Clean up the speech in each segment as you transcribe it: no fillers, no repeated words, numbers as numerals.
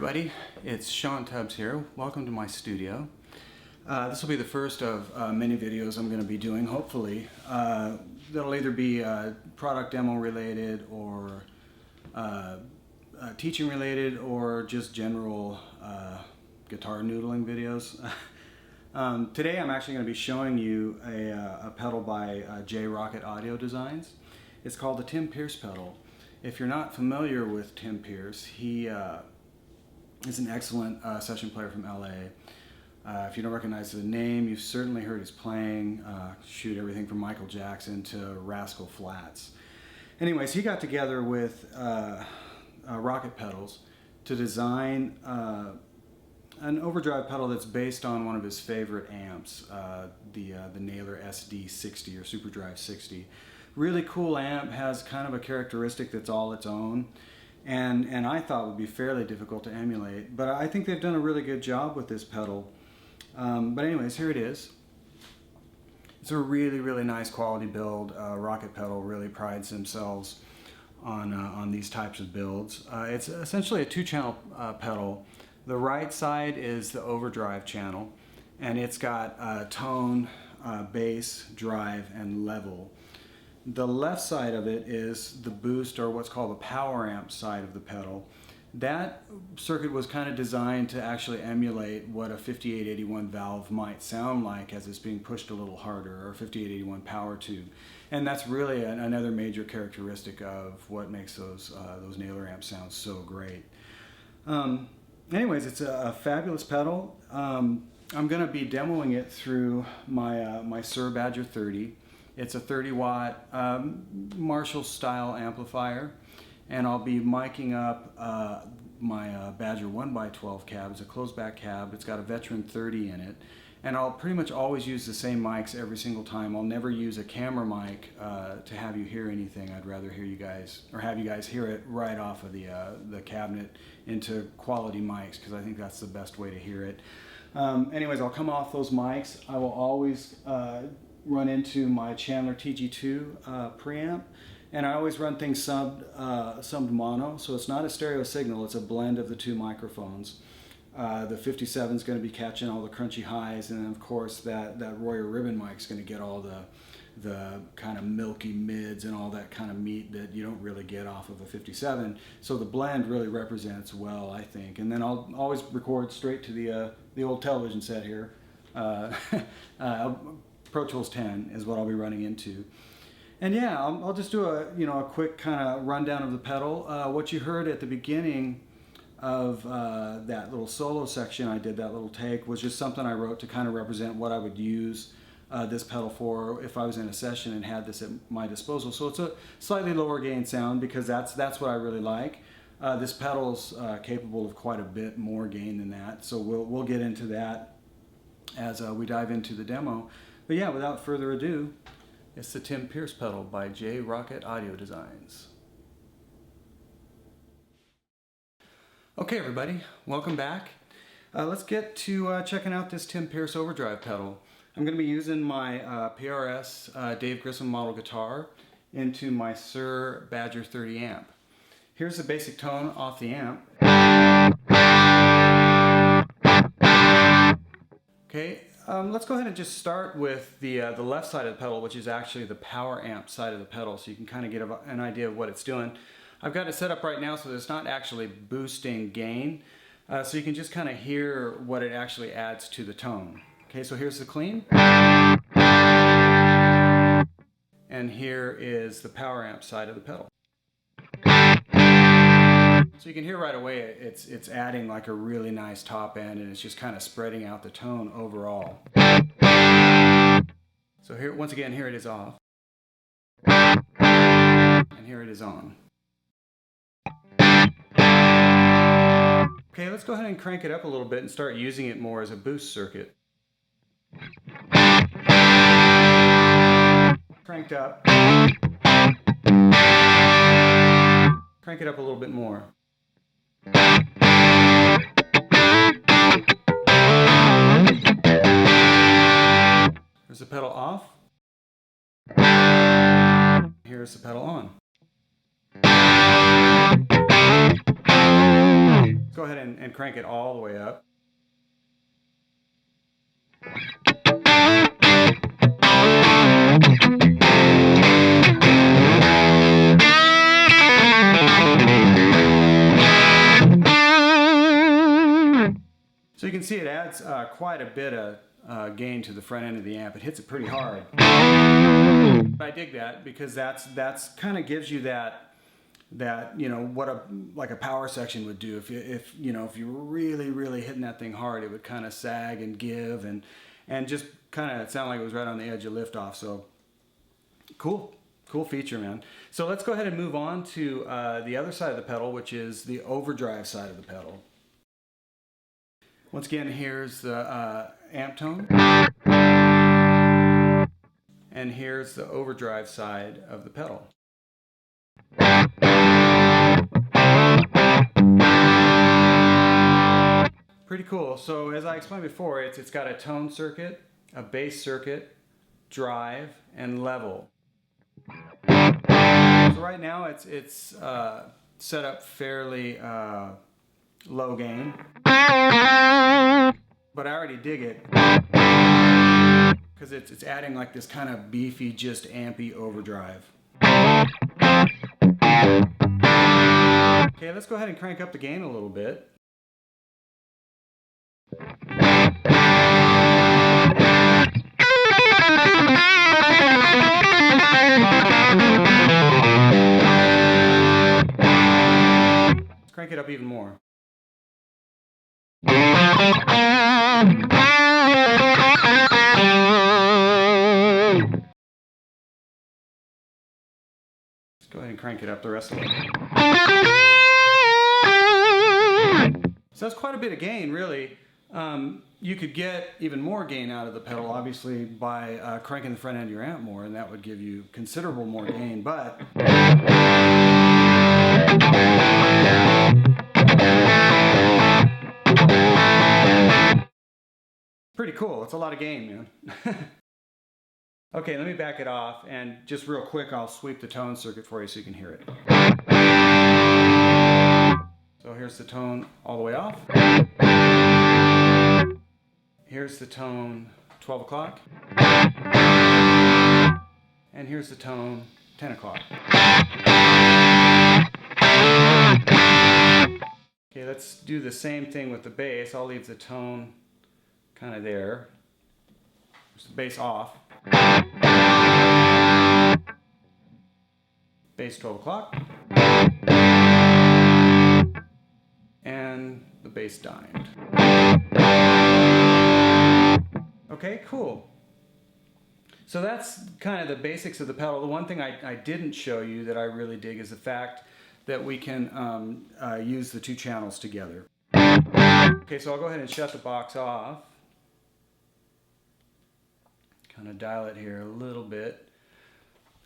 everybody, it's Shawn here. Welcome to my studio. This will be the first of many videos I'm going to be doing, hopefully. That'll either be product demo related or teaching related or just general guitar noodling videos. Today I'm actually going to be showing you a pedal by Rockett Audio Designs. It's called the Tim Pierce pedal. If you're not familiar with Tim Pierce, he is an excellent session player from LA. If you don't recognize the name, you've certainly heard his playing. Shoot, everything from Michael Jackson to Rascal Flatts. Anyways, he got together with Rockett pedals to design an overdrive pedal that's based on one of his favorite amps, the Naylor SD60 or Superdrive 60. Really cool amp, has kind of a characteristic that's all its own, and I thought would be fairly difficult to emulate, but I think they've done a really good job with this pedal. But anyways, here it is. It's a really nice quality build. Rockett pedal really prides themselves on these types of builds. It's essentially a two-channel pedal. The right side is the overdrive channel, and it's got tone, bass, drive, and level. The left side of it is the boost, or what's called the power amp side of the pedal. That circuit was kind of designed to actually emulate what a 5881 valve might sound like as it's being pushed a little harder, or a 5881 power tube. And that's really another major characteristic of what makes those Naylor amps sound so great. Anyways, it's a fabulous pedal. I'm going to be demoing it through my Sir Badger 30. It's a 30 watt Marshall style amplifier, and I'll be miking up my Badger 1x12 cab. It's a closed back cab. It's got a Veteran 30 in it, and I'll pretty much always use the same mics every single time. I'll never use a camera mic to have you hear anything. I'd rather hear you guys, or have you guys hear it right off of the cabinet into quality mics, because I think that's the best way to hear it. Anyways, I'll come off those mics. I will always run into my Chandler TG2 preamp, and I always run things subbed mono, so it's not a stereo signal, it's a blend of the two microphones. The 57 is going to be catching all the crunchy highs, and then of course that Royer ribbon mic is going to get all the kind of milky mids and all that kind of meat that you don't really get off of a 57. So the blend really represents well, I think. And then I'll always record straight to the old television set here. Pro Tools 10 is what I'll be running into. And yeah, I'll just do a quick kind of rundown of the pedal. What you heard at the beginning of that little solo section I did, that little take, was just something I wrote to kind of represent what I would use this pedal for if I was in a session and had this at my disposal. So it's a slightly lower gain sound because that's what I really like. This pedal's capable of quite a bit more gain than that, so we'll get into that as we dive into the demo. But yeah, without further ado, it's the Tim Pierce pedal by Rockett Audio Designs. Okay everybody, welcome back. Let's get to checking out this Tim Pierce overdrive pedal. I'm going to be using my PRS Dave Grissom model guitar into my Sir Badger 30 amp. Here's the basic tone off the amp. Okay. Let's go ahead and just start with the left side of the pedal, which is actually the power amp side of the pedal, so you can kind of get an idea of what it's doing. I've got it set up right now so that it's not actually boosting gain, so you can just kind of hear what it actually adds to the tone. Okay, so here's the clean, and here is the power amp side of the pedal. So you can hear right away it's adding like a really nice top end, and it's just kind of spreading out the tone overall. So here, once again, here it is off, and here it is on. Okay, let's go ahead and crank it up a little bit and start using it more as a boost circuit. Cranked up. Crank it up a little bit more. There's the pedal off. Here's the pedal on. go ahead and crank it all the way up. So you can see it adds quite a bit of gain to the front end of the amp. It hits it pretty hard. I dig that because that's kind of gives you that you know what like a power section would do. If you know if you were really hitting that thing hard, it would kind of sag and give and just kind of sound like it was right on the edge of liftoff. So cool feature, man. So let's go ahead and move on to the other side of the pedal, which is the overdrive side of the pedal. Once again, here's the amp tone, and here's the overdrive side of the pedal. Pretty cool. So as I explained before, it's got a tone circuit, a bass circuit, drive, and level. So right now it's set up fairly low gain, but I already dig it because it's adding like this kind of beefy, just ampy overdrive. Okay, let's go ahead and crank up the gain a little bit. Let's crank it up even more. Let's go ahead and crank it up the rest of it. So that's quite a bit of gain, really. You could get even more gain out of the pedal, obviously, by cranking the front end of your amp more, and that would give you considerable more gain, but pretty cool. It's a lot of gain, man. Okay, let me back it off, and just real quick, I'll sweep the tone circuit for you so you can hear it. So here's the tone all the way off. Here's the tone 12 o'clock. And here's the tone 10 o'clock. Okay, let's do the same thing with the bass. I'll leave the tone kind of there. There's the bass off. Bass 12 o'clock. And the bass dimed. Okay, cool. So that's kind of the basics of the pedal. The one thing I didn't show you that I really dig is the fact that we can use the two channels together. Okay, so I'll go ahead and shut the box off. Kind of dial it here a little bit.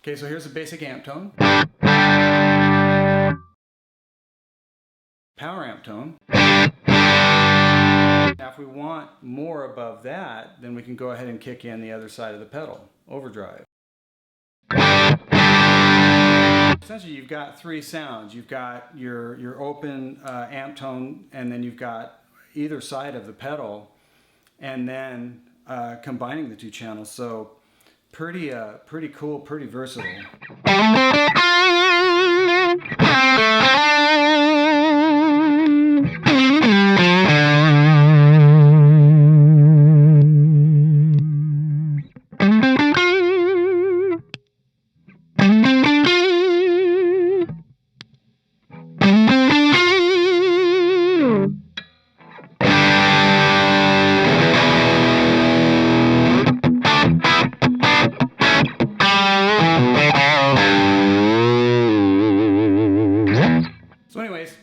Okay, so here's the basic amp tone. Power amp tone. Now if we want more above that, then we can go ahead and kick in the other side of the pedal, overdrive. Essentially you've got three sounds. You've got your open amp tone, and then you've got either side of the pedal, and then combining the two channels. So pretty cool, pretty versatile. So anyways,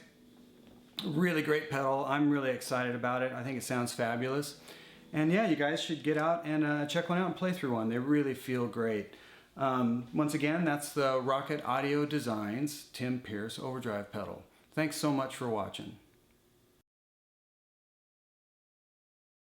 really great pedal. I'm really excited about it. I think it sounds fabulous. And yeah, you guys should get out and check one out and play through one. They really feel great. Once again, that's the Rockett Audio Designs Tim Pierce Overdrive pedal. Thanks so much for watching.